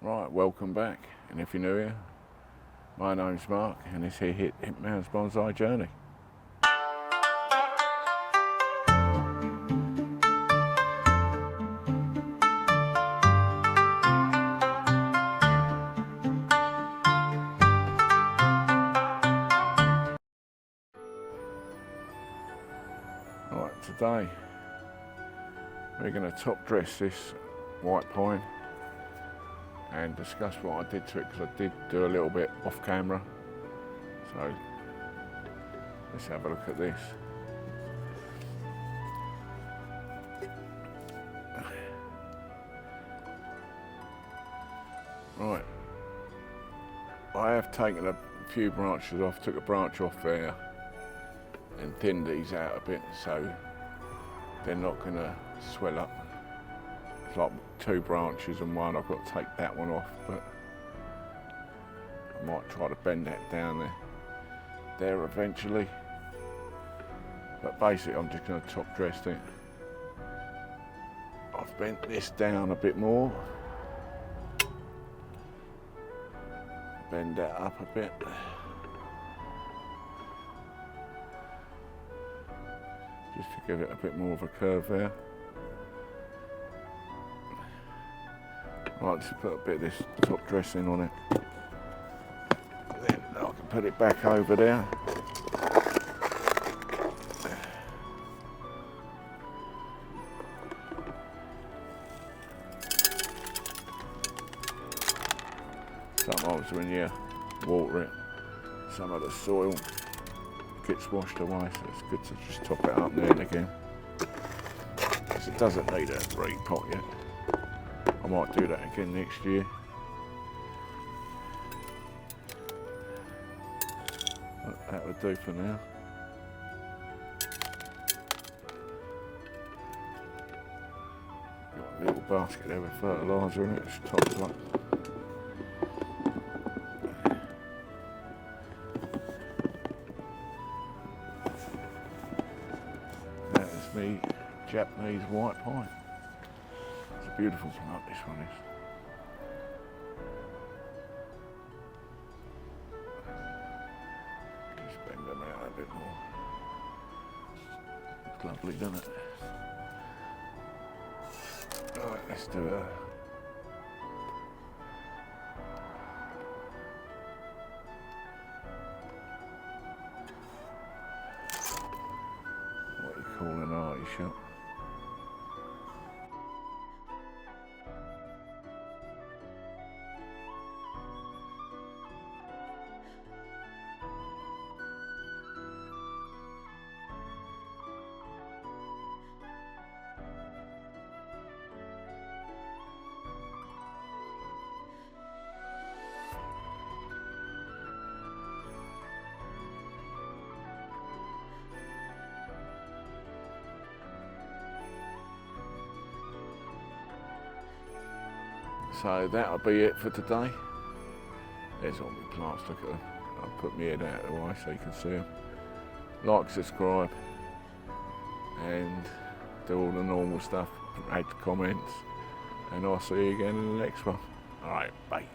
Right, welcome back, and if you're new here, my name's Mark, and this here Hitman's Bonsai Journey. Right, today we're going to top dress this white pine and discuss what I did to it, because I did do a little bit off camera. So let's have a look at this. Right, I have taken a few branches off, took a branch off there and thinned these out a bit so they're not going to swell up. It's like two branches and one, I've got to take that one off, but I might try to bend that down there eventually. But basically I'm just going to top dress it. I've bent this down a bit more, bend that up a bit. Just to give it a bit more of a curve there. Right, just put a bit of this top dressing on it. Then I can put it back over there. Sometimes when you water it, some of the soil gets washed away, so it's good to just top it up there and again. Because it doesn't need a repot yet. I might do that again next year. But that would do for now. Got a little basket there with fertiliser in it, it's topped up. That is me Japanese white pine. It's a beautiful plant, this one is. Just bend them out a bit more. It's lovely, doesn't it? Right, let's do a what you call an artichoke. So that'll be it for today. There's all my plants, look at them. I'll put my head out of the way so you can see them. Like, subscribe, and do all the normal stuff, add comments, and I'll see you again in the next one. Alright, bye.